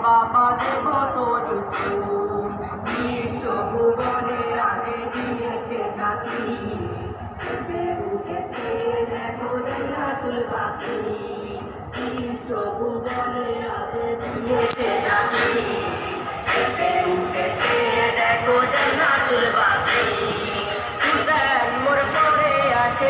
বাবা দেব তোর ভুবনে আগে দিয়েছে থাকি উঠেছে দেখো জান্নাতুল বাকি ভুবনে আগে দিয়েছে থাকি উঠেছে দেখো জান্নাতুল বাকি মোর পরে আছে